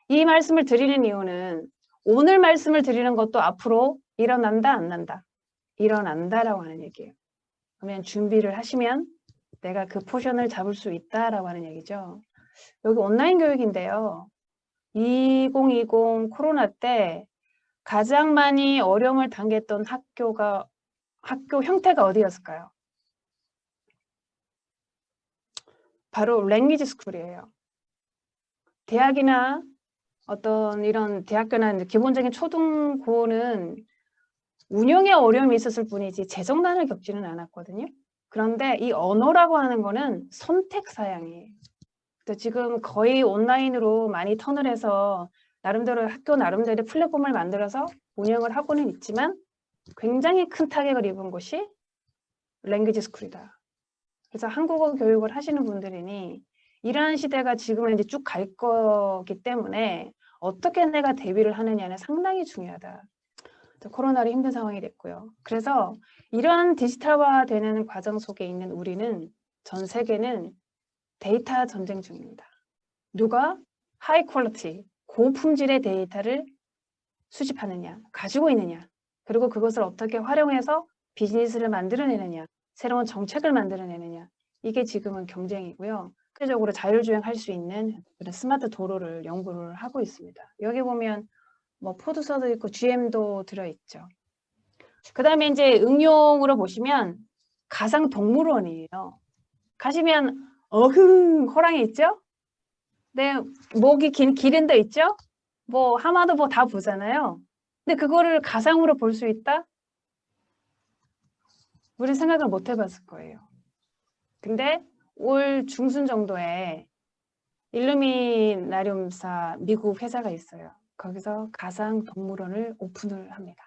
이 말씀을 드리는 이유는 오늘 말씀을 드리는 것도 앞으로 일어난다, 안 난다? 일어난다라고 하는 얘기예요. 그러면 준비를 하시면 내가 그 포션을 잡을 수 있다라고 하는 얘기죠. 여기 온라인 교육인데요. 2020 코로나 때 가장 많이 어려움을 당했던 학교 형태가 어디였을까요? 바로 랭귀지 스쿨이에요. 대학이나 어떤 이런 대학교나 기본적인 초등고는 운영에 어려움이 있었을 뿐이지 재정난을 겪지는 않았거든요. 그런데 이 언어라고 하는 거는 선택 사양이에요. 지금 거의 온라인으로 많이 턴을 해서 나름대로 학교 나름대로 플랫폼을 만들어서 운영을 하고는 있지만 굉장히 큰 타격을 입은 곳이 랭귀지 스쿨이다. 그래서 한국어 교육을 하시는 분들이니 이러한 시대가 지금은 이제 쭉 갈 거기 때문에 어떻게 내가 대비를 하느냐는 상당히 중요하다. 코로나로 힘든 상황이 됐고요. 그래서 이러한 디지털화되는 과정 속에 있는 우리는 전 세계는 데이터 전쟁 중입니다. 누가 하이 퀄리티, 고품질의 데이터를 수집하느냐, 가지고 있느냐, 그리고 그것을 어떻게 활용해서 비즈니스를 만들어내느냐, 새로운 정책을 만들어내느냐, 이게 지금은 경쟁이고요. 세계적으로 자율주행할 수 있는 그런 스마트 도로를 연구를 하고 있습니다. 여기 보면 뭐 포드서도 있고 GM도 들어있죠. 그 다음에 이제 응용으로 보시면 가상동물원이에요. 가시면 호랑이 있죠? 네, 목이 긴 기린도 있죠? 뭐 하마도 뭐 다 보잖아요. 근데 그거를 가상으로 볼 수 있다? 우리 생각을 못 해봤을 거예요. 근데 올 중순 정도에 일루미나리움사 미국 회사가 있어요. 거기서 가상동물원을 오픈을 합니다.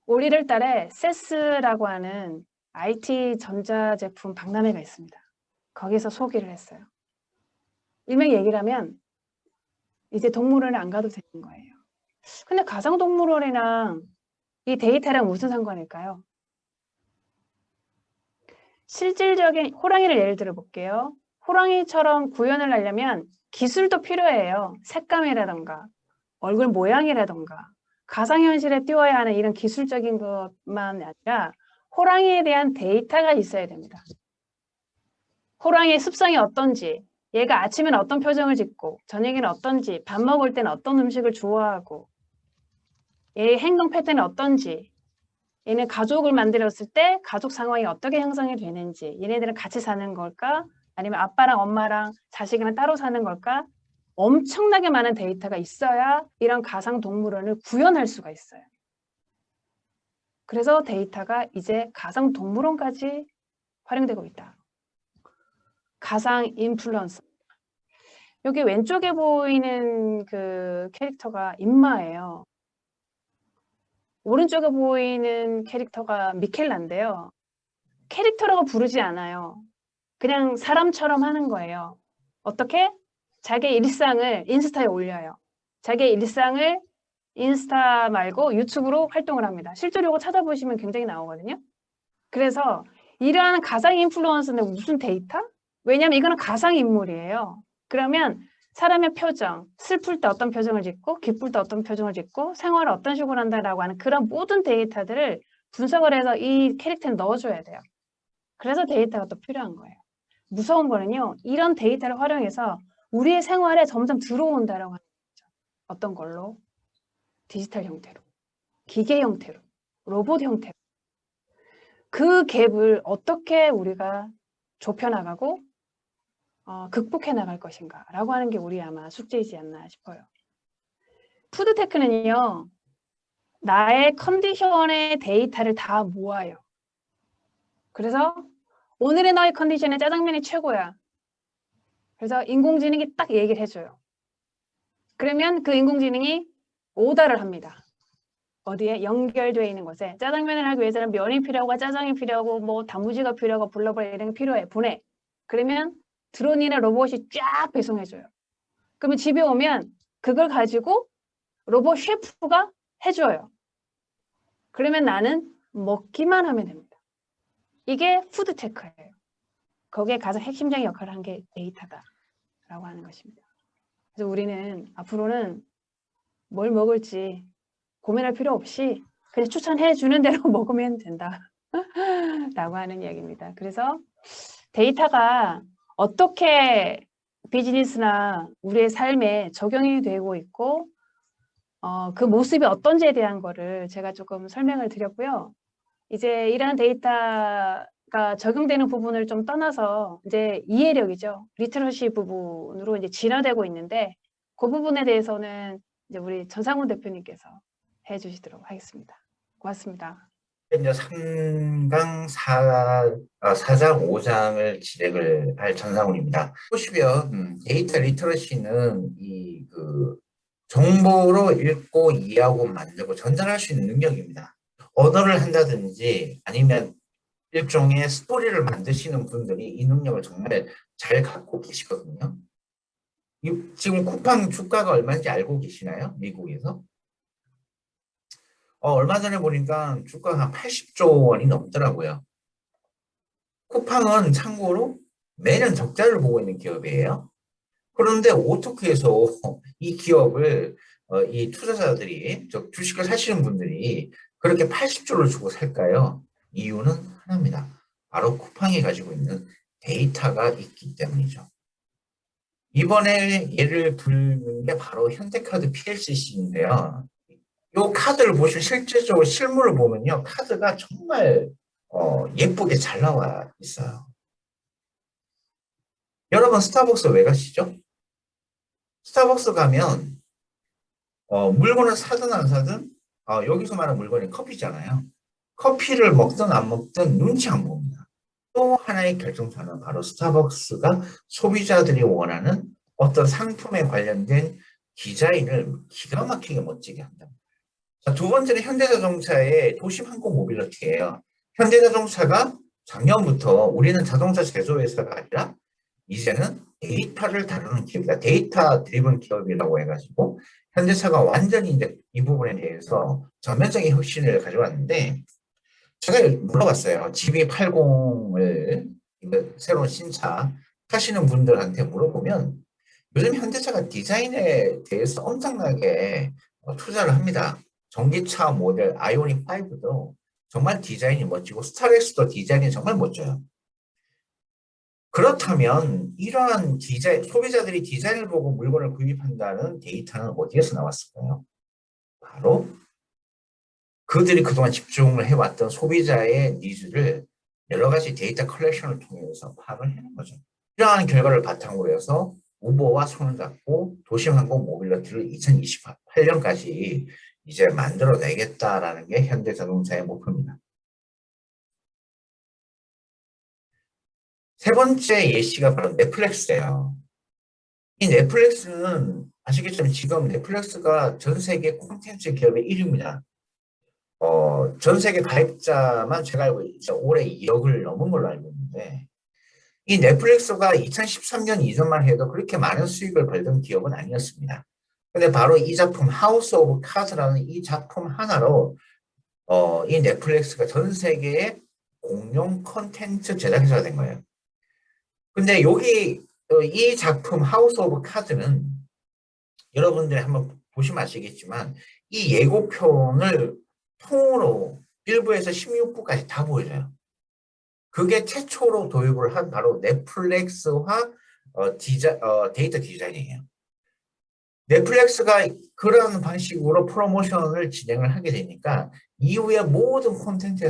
올 1월 달에 세스라고 하는 IT 전자제품 박람회가 있습니다. 거기서 소개를 했어요. 일명 얘기를 하면 이제 동물원에 안 가도 되는 거예요. 근데 가상동물원이랑 이 데이터랑 무슨 상관일까요? 실질적인 호랑이를 예를 들어 볼게요. 호랑이처럼 구현을 하려면 기술도 필요해요. 색감이라던가 얼굴 모양이라던가 가상현실에 띄워야 하는 이런 기술적인 것만 아니라 호랑이에 대한 데이터가 있어야 됩니다. 호랑이의 습성이 어떤지, 얘가 아침에는 어떤 표정을 짓고 저녁에는 어떤지, 밥 먹을 때는 어떤 음식을 좋아하고 얘의 행동 패턴이 어떤지, 얘는 가족을 만들었을 때 가족 상황이 어떻게 형성이 되는지, 얘네들은 같이 사는 걸까? 아니면 아빠랑 엄마랑 자식이랑 따로 사는 걸까? 엄청나게 많은 데이터가 있어야 이런 가상동물원을 구현할 수가 있어요. 그래서 데이터가 이제 가상동물원까지 활용되고 있다. 가상 인플루언서. 여기 왼쪽에 보이는 그 캐릭터가 임마예요. 오른쪽에 보이는 캐릭터가 미켈란데요. 캐릭터라고 부르지 않아요. 그냥 사람처럼 하는 거예요. 어떻게? 자기의 일상을 인스타에 올려요. 자기의 일상을 인스타 말고 유튜브로 활동을 합니다. 실제로 이거 찾아보시면 굉장히 나오거든요. 그래서 이러한 가상 인플루언서는 무슨 데이터? 왜냐하면 이거는 가상 인물이에요. 그러면 사람의 표정, 슬플 때 어떤 표정을 짓고 기쁠 때 어떤 표정을 짓고 생활을 어떤 식으로 한다라고 하는 그런 모든 데이터들을 분석을 해서 이 캐릭터에 넣어줘야 돼요. 그래서 데이터가 또 필요한 거예요. 무서운 거는요. 이런 데이터를 활용해서 우리의 생활에 점점 들어온다라고 하는 거죠. 어떤 걸로? 디지털 형태로, 기계 형태로, 로봇 형태로. 그 갭을 어떻게 우리가 좁혀나가고 극복해 나갈 것인가 라고 하는 게 우리 아마 숙제이지 않나 싶어요. 푸드테크는요. 나의 컨디션의 데이터를 다 모아요. 그래서 오늘의 너의 컨디션에 짜장면이 최고야. 그래서 인공지능이 딱 얘기를 해줘요. 그러면 그 인공지능이 오더를 합니다. 어디에? 연결되어 있는 곳에. 짜장면을 하기 위해서는 면이 필요하고 짜장이 필요하고 뭐 단무지가 필요하고 블러블 이런 게 필요해. 보내. 그러면 드론이나 로봇이 쫙 배송해줘요. 그러면 집에 오면 그걸 가지고 로봇 셰프가 해줘요. 그러면 나는 먹기만 하면 됩니다. 이게 푸드테크예요. 거기에 가장 핵심적인 역할을 한 게 데이터다라고 하는 것입니다. 그래서 우리는 앞으로는 뭘 먹을지 고민할 필요 없이 그냥 추천해 주는 대로 먹으면 된다 라고 하는 이야기입니다. 그래서 데이터가 어떻게 비즈니스나 우리의 삶에 적용이 되고 있고 그 모습이 어떤지에 대한 거를 제가 조금 설명을 드렸고요. 이제 이러한 데이터가 적용되는 부분을 좀 떠나서 이제 이해력이죠. 리트러시 부분으로 이제 진화되고 있는데 그 부분에 대해서는 이제 우리 전상훈 대표님께서 해주시도록 하겠습니다. 고맙습니다. 이제 3강 4장 5장을 진행을 할 전상훈입니다. 보시면 데이터 리터러시는 정보로 읽고 이해하고 만들고 전달할 수 있는 능력입니다. 언어를 한다든지 아니면 일종의 스토리를 만드시는 분들이 이 능력을 정말 잘 갖고 계시거든요. 지금 쿠팡 주가가 얼마인지 알고 계시나요? 미국에서? 얼마 전에 보니까 주가가 한 80조 원이 넘더라고요. 쿠팡은 참고로 매년 적자를 보고 있는 기업이에요. 그런데 어떻게 해서 이 기업을 이 투자자들이, 주식을 사시는 분들이 그렇게 80조를 주고 살까요? 이유는 하나입니다. 바로 쿠팡이 가지고 있는 데이터가 있기 때문이죠. 이번에 예를 들는 게 바로 현대카드 PLCC인데요. 이 카드를 보시면 실제적으로 실물을 보면요. 카드가 정말 예쁘게 잘 나와 있어요. 여러분 스타벅스 왜 가시죠? 스타벅스 가면 물건을 사든 안 사든 여기서 말하는 물건이 커피잖아요. 커피를 먹든 안 먹든 눈치 안 봅니다. 또 하나의 결정사는 바로 스타벅스가 소비자들이 원하는 어떤 상품에 관련된 디자인을 기가 막히게 멋지게 한다. 두 번째는 현대자동차의 도심항공 모빌리티예요. 현대자동차가 작년부터 우리는 자동차 제조회사가 아니라 이제는 데이터를 다루는 기업이다. 데이터 드리븐 기업이라고 해가지고 현대차가 완전히 이제 이 부분에 대해서 전면적인 혁신을 가져왔는데 제가 물어봤어요. GB80을 새로운 신차 타시는 분들한테 물어보면 요즘 현대차가 디자인에 대해서 엄청나게 투자를 합니다. 전기차 모델 아이오닉 5도 정말 디자인이 멋지고 스타렉스도 디자인이 정말 멋져요. 그렇다면 이러한 소비자들이 디자인을 보고 물건을 구입한다는 데이터는 어디에서 나왔을까요? 바로 그들이 그동안 집중을 해왔던 소비자의 니즈를 여러 가지 데이터 컬렉션을 통해서 파악을 해낸 거죠. 이러한 결과를 바탕으로 해서 우버와 손을 잡고 도심항공 모빌리티를 2028년까지 이제 만들어내겠다라는 게 현대자동차의 목표입니다. 세 번째 예시가 바로 넷플릭스예요. 이 넷플릭스는 아시겠지만 지금 넷플릭스가 전 세계 콘텐츠 기업의 1위입니다. 전 세계 가입자만 제가 알고 있죠. 올해 2억을 넘은 걸로 알고 있는데 이 넷플릭스가 2013년 이전만 해도 그렇게 많은 수익을 벌던 기업은 아니었습니다. 근데 바로 이 작품 하우스 오브 카드라는 이 작품 하나로 이 넷플릭스가 전 세계의 공룡 콘텐츠 제작회사가 된 거예요. 근데 여기 이 작품 하우스 오브 카드는 여러분들이 한번 보시면 아시겠지만 이 예고편을 통으로 1부에서 16부까지 다 보여줘요. 그게 최초로 도입을 한 바로 넷플릭스화 데이터 디자인이에요. 넷플릭스가 그런 방식으로 프로모션을 진행을 하게 되니까 이후에 모든 콘텐츠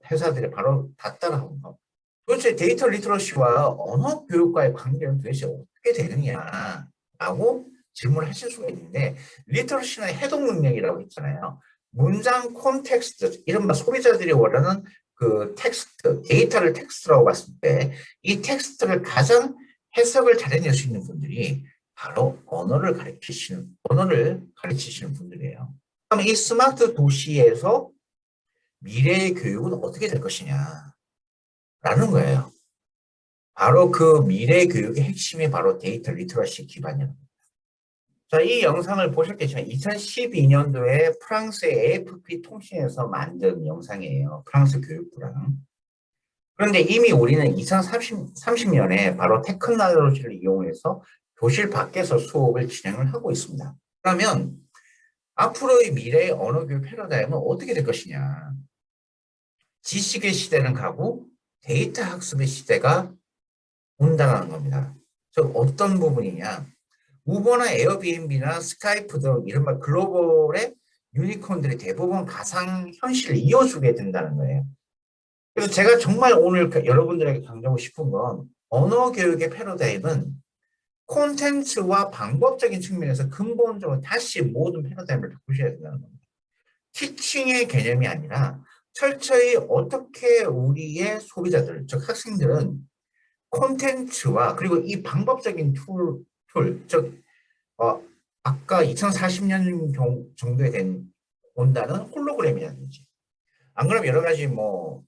회사들이 바로 다 따라온 거. 도대체 데이터 리터러시와 언어 교육과의 관계는 도대체 어떻게 되느냐라고 질문을 하실 수가 있는데 리터러시는 해독 능력이라고 했잖아요. 문장 콘텍스트, 이른바 소비자들이 원하는 그 텍스트, 데이터를 텍스트라고 봤을 때 이 텍스트를 가장 해석을 잘해낼 수 있는 분들이 바로 언어를 가르치시는 분들이에요. 그럼 이 스마트 도시에서 미래의 교육은 어떻게 될 것이냐 라는 거예요. 바로 그 미래 교육의 핵심이 바로 데이터 리터러시 기반이에요. 자, 이 영상을 보실 때 2012년도에 프랑스의 AFP 통신에서 만든 영상이에요. 프랑스 교육부랑. 그런데 이미 우리는 2030년에 바로 테크놀로지를 이용해서 교실 밖에서 수업을 진행을 하고 있습니다. 그러면 앞으로의 미래의 언어교육 패러다임은 어떻게 될 것이냐. 지식의 시대는 가고 데이터 학습의 시대가 온다는 겁니다. 즉 어떤 부분이냐. 우버나 에어비앤비나 스카이프 등 이른바 글로벌의 유니콘들이 대부분 가상현실을 이어주게 된다는 거예요. 그래서 제가 정말 오늘 여러분들에게 강조하고 싶은 건 언어교육의 패러다임은 콘텐츠와 방법적인 측면에서 근본적으로 다시 모든 패러다임을 바꾸셔야 된다는 겁니다. 티칭의 개념이 아니라 철저히 어떻게 우리의 소비자들, 즉 학생들은 콘텐츠와 그리고 이 방법적인 즉 아까 2040년 정도에 온다는 홀로그램이라든지 안 그러면 여러 가지 뭐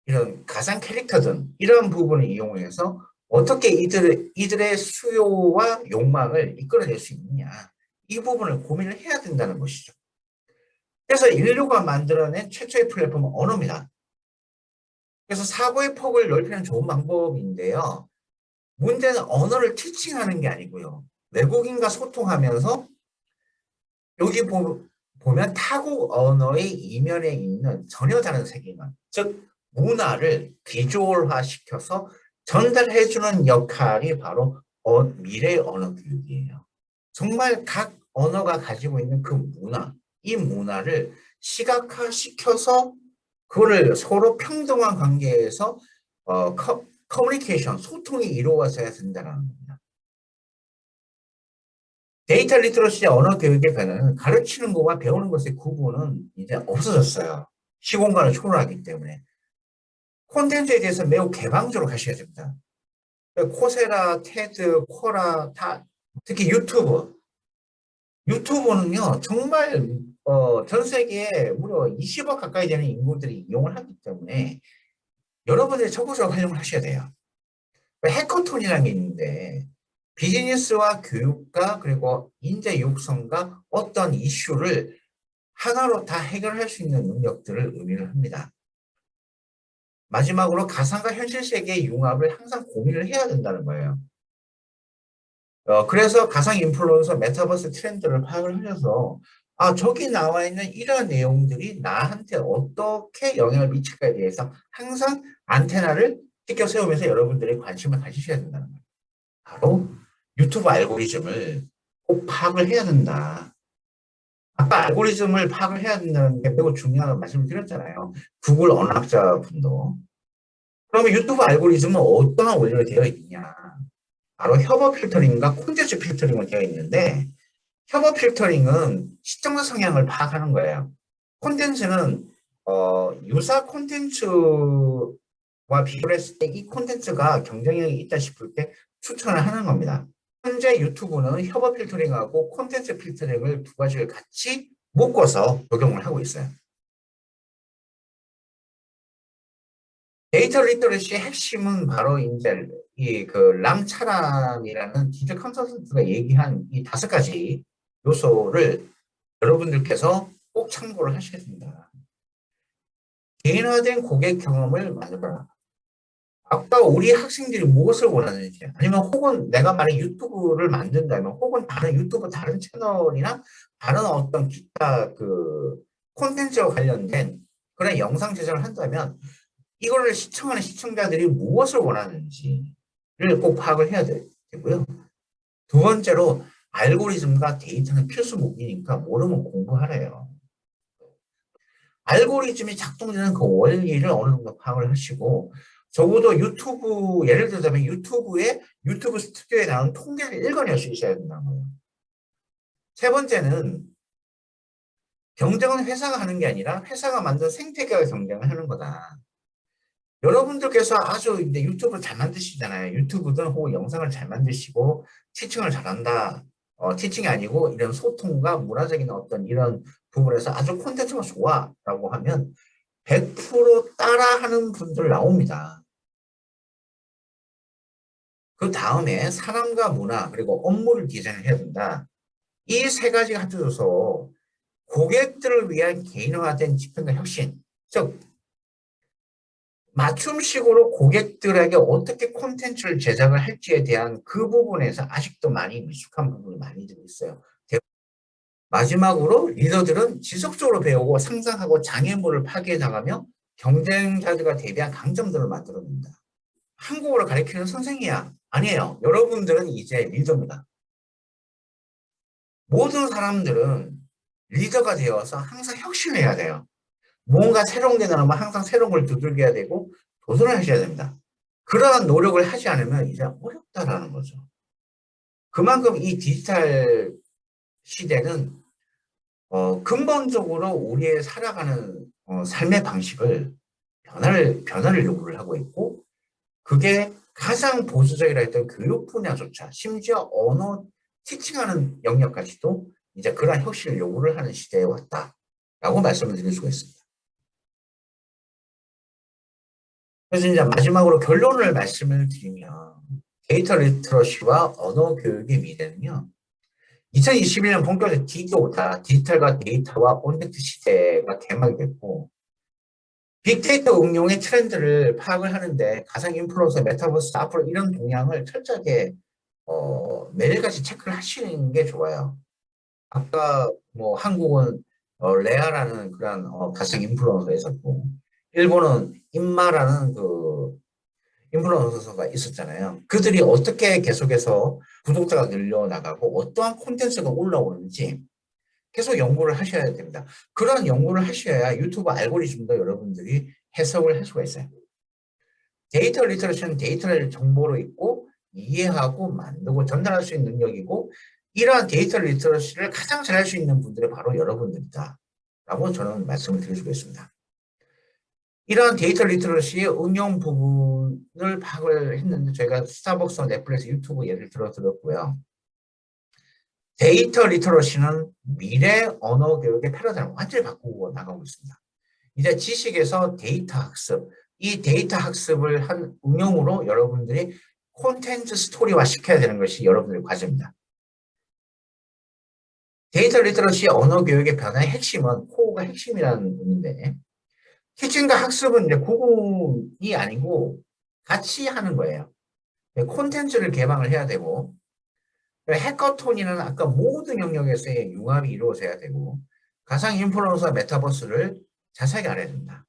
이런 가상 캐릭터 등 이런 부분을 이용해서 어떻게 이들의 수요와 욕망을 이끌어낼 수 있느냐 이 부분을 고민을 해야 된다는 것이죠. 그래서 인류가 만들어낸 최초의 플랫폼은 언어입니다. 그래서 사고의 폭을 넓히는 좋은 방법인데요. 문제는 언어를 티칭하는 게 아니고요. 외국인과 소통하면서 여기 보면 타국 언어의 이면에 있는 전혀 다른 세계관, 즉 문화를 비주얼화시켜서 전달해주는 역할이 바로 미래의 언어 교육이에요. 정말 각 언어가 가지고 있는 그 문화, 이 문화를 시각화시켜서 그거를 서로 평등한 관계에서 커뮤니케이션, 소통이 이루어져야 된다는 겁니다. 데이터 리터러시 언어 교육의 변화는 가르치는 것과 배우는 것의 구분은 이제 없어졌어요. 시공간을 초월하기 때문에. 콘텐츠에 대해서 매우 개방적으로 가셔야 됩니다. 코세라, 테드, 쿼라, 특히 유튜브. 유튜브는요, 정말, 전 세계에 무려 20억 가까이 되는 인구들이 이용을 하기 때문에 여러분들이 적극적으로 활용을 하셔야 돼요. 해커톤이라는 게 있는데, 비즈니스와 교육과 그리고 인재 육성과 어떤 이슈를 하나로 다 해결할 수 있는 능력들을 의미를 합니다. 마지막으로 가상과 현실 세계의 융합을 항상 고민을 해야 된다는 거예요. 그래서 가상 인플루언서 메타버스 트렌드를 파악을 하셔서 저기 나와 있는 이런 내용들이 나한테 어떻게 영향을 미칠까에 대해서 항상 안테나를 찢겨 세우면서 여러분들이 관심을 가지셔야 된다는 거예요. 바로 유튜브 알고리즘을 꼭 파악을 해야 된다. 아까 알고리즘을 파악을 해야 된다는 게 매우 중요하다고 말씀을 드렸잖아요. 구글 언어학자 분도. 그러면 유튜브 알고리즘은 어떠한 원리로 되어 있느냐. 바로 협업 필터링과 콘텐츠 필터링으로 되어 있는데 협업 필터링은 시청자 성향을 파악하는 거예요. 콘텐츠는 유사 콘텐츠와 비교를 했을 때 이 콘텐츠가 경쟁력이 있다 싶을 때 추천을 하는 겁니다. 현재 유튜브는 협업 필터링하고 콘텐츠 필터링을 두 가지를 같이 묶어서 적용을 하고 있어요. 데이터 리터러시의 핵심은 바로 이제 람차란이라는 디지털 컨설턴트가 얘기한 이 5가지 요소를 여러분들께서 꼭 참고를 하셔야 됩니다. 개인화된 고객 경험을 만들어라. 아까 우리 학생들이 무엇을 원하는지 아니면 혹은 내가 만약 유튜브를 만든다면 혹은 다른 유튜브 다른 채널이나 다른 어떤 기타 콘텐츠와 관련된 그런 영상 제작을 한다면 이거를 시청하는 시청자들이 무엇을 원하는지를 꼭 파악을 해야 되고요. 두 번째로 알고리즘과 데이터는 필수 무기니까 모르면 공부하래요. 알고리즘이 작동되는 그 원리를 어느 정도 파악을 하시고 적어도 유튜브 예를 들자면 유튜브 스튜디오에 나오는 통계를 읽어낼 수 있어야 된다는 거예요. 세 번째는 경쟁은 회사가 하는 게 아니라 회사가 만든 생태계가 경쟁을 하는 거다. 여러분들께서 아주 이제 유튜브를 잘 만드시잖아요. 유튜브든 혹은 영상을 잘 만드시고 티칭을 잘한다. 티칭이 아니고 이런 소통과 문화적인 어떤 이런 부분에서 아주 콘텐츠가 좋아라고 하면 100% 따라하는 분들 나옵니다. 그 다음에 사람과 문화 그리고 업무를 디자인을 해야 된다. 이 세 가지가 합쳐져서 고객들을 위한 개인화된 집행과 혁신, 즉 맞춤식으로 고객들에게 어떻게 콘텐츠를 제작을 할지에 대한 그 부분에서 아직도 많이 미숙한 부분이 많이 들어 있어요. 마지막으로 리더들은 지속적으로 배우고 상상하고 장애물을 파괴해 나가며 경쟁자들과 대비한 강점들을 만들어냅니다. 한국어를 가르치는 선생이야. 아니에요. 여러분들은 이제 리더입니다. 모든 사람들은 리더가 되어서 항상 혁신해야 돼요. 뭔가 새로운 게 나오면 항상 새로운 걸 두들겨야 되고 도전을 하셔야 됩니다. 그러한 노력을 하지 않으면 이제 어렵다라는 거죠. 그만큼 이 디지털 시대는 근본적으로 우리의 살아가는 삶의 방식을 변화를 요구를 하고 있고 그게 가장 보수적이라 했던 교육 분야조차 심지어 언어 티칭하는 영역까지도 이제 그러한 혁신을 요구를 하는 시대에 왔다라고 말씀을 드릴 수가 있습니다. 그래서 이제 마지막으로 결론을 말씀을 드리면 데이터 리터러시와 언어 교육의 미래는요. 2021년 본격적으로 디지털과 데이터와 온택트 시대가 개막이 됐고 빅데이터 응용의 트렌드를 파악을 하는데 가상 인플루언서, 메타버스 앞으로 이런 동향을 철저하게 매일같이 체크를 하시는 게 좋아요. 아까 뭐 한국은 레아라는 그런 가상 인플루언서가 있었고 일본은 임마라는 그 인플루언서가 있었잖아요. 그들이 어떻게 계속해서 구독자가 늘려나가고 어떠한 콘텐츠가 올라오는지 계속 연구를 하셔야 됩니다. 그런 연구를 하셔야 유튜브 알고리즘도 여러분들이 해석을 할 수가 있어요. 데이터 리터러시는 데이터를 정보로 있고 이해하고 만들고 전달할 수 있는 능력이고 이러한 데이터 리터러시를 가장 잘할 수 있는 분들이 바로 여러분들이다. 라고 저는 말씀을 드릴 수가 있습니다. 이러한 데이터 리터러시의 응용 부분을 파악을 했는데 저희가 스타벅스와 넷플릭스 유튜브 예를 들어 드렸고요. 데이터 리터러시는 미래 언어 교육의 패러다임을 완전히 바꾸고 나가고 있습니다. 이제 지식에서 데이터 학습, 이 데이터 학습을 한 응용으로 여러분들이 콘텐츠 스토리화 시켜야 되는 것이 여러분들의 과제입니다. 데이터 리터러시 언어 교육의 변화의 핵심은 코어가 핵심이라는 의미인데 티칭과 학습은 이제 구분이 아니고 같이 하는 거예요. 콘텐츠를 개방을 해야 되고 해커톤이는 아까 모든 영역에서의 융합이 이루어져야 되고 가상 인플루언서 메타버스를 자세하게 알아야 됩니다.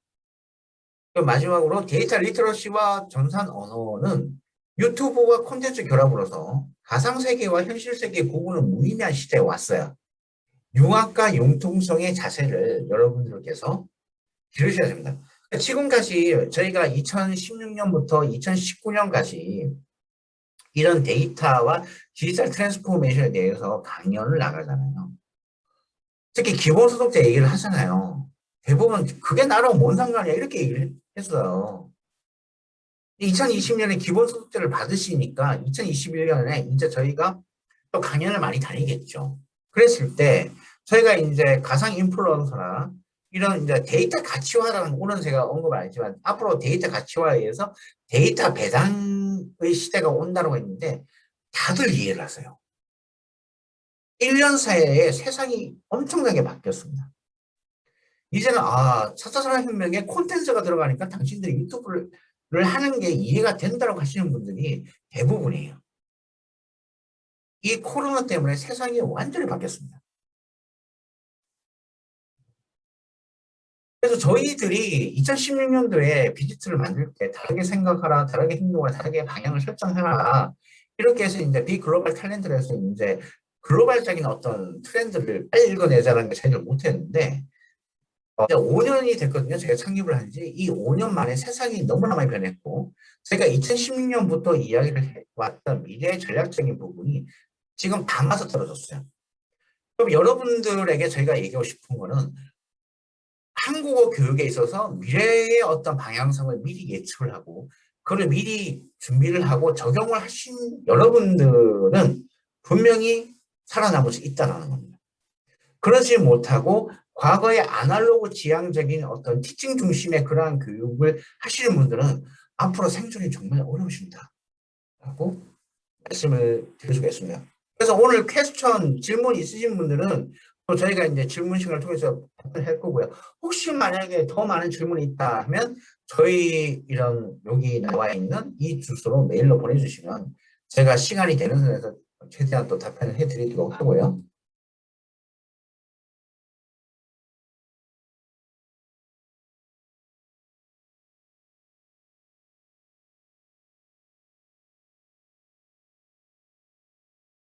마지막으로 데이터 리터러시와 전산 언어는 유튜브와 콘텐츠 결합으로서 가상세계와 현실세계의 구분을 무의미한 시대에 왔어요. 융합과 융통성의 자세를 여러분들께서 기르셔야 됩니다. 지금까지 저희가 2016년부터 2019년까지 이런 데이터와 디지털 트랜스포메이션에 대해서 강연을 나가잖아요. 특히 기본소득세 얘기를 하잖아요. 대부분 그게 나랑 뭔 상관이야 이렇게 얘기를 했어요. 2020년에 기본소득세를 받으시니까 2021년에 이제 저희가 또 강연을 많이 다니겠죠. 그랬을 때 저희가 이제 가상 인플루언서나 이런 이제 데이터 가치화라는 오늘 제가 언급을 안 했지만 앞으로 데이터 가치화에 의해서 데이터 배당의 시대가 온다고 했는데 다들 이해를 하세요. 1년 사이에 세상이 엄청나게 바뀌었습니다. 이제는 4차 산업혁명에 콘텐츠가 들어가니까 당신들이 유튜브를 하는 게 이해가 된다고 하시는 분들이 대부분이에요. 이 코로나 때문에 세상이 완전히 바뀌었습니다. 그래서 저희들이 2016년도에 비지트를 만들 때 다르게 생각하라, 다르게 행동하라, 다르게 방향을 설정해라. 이렇게 해서 이제 비글로벌 탤런트를 해서 이제 글로벌적인 어떤 트렌드를 빨리 읽어내자는 게 저희들 못했는데, 이제 5년이 됐거든요. 제가 창립을 한 지. 이 5년 만에 세상이 너무나 많이 변했고, 제가 2016년부터 이야기를 해왔던 미래의 전략적인 부분이 지금 다 맞아 떨어졌어요. 그럼 여러분들에게 저희가 얘기하고 싶은 거는 한국어 교육에 있어서 미래의 어떤 방향성을 미리 예측을 하고 그걸 미리 준비를 하고 적용을 하신 여러분들은 분명히 살아남을 수 있다는 겁니다. 그러지 못하고 과거의 아날로그 지향적인 어떤 티칭 중심의 그러한 교육을 하시는 분들은 앞으로 생존이 정말 어려우십니다. 라고 말씀을 드릴 수가 있습니다. 그래서 오늘 퀘스천 질문 있으신 분들은 또 저희가 이제 질문식을 통해서 답변할 거고요. 혹시 만약에 더 많은 질문이 있다 하면 저희 이런 여기 나와 있는 이 주소로 메일로 보내주시면 제가 시간이 되는 선에서 최대한 또 답변을 해드리도록 하고요.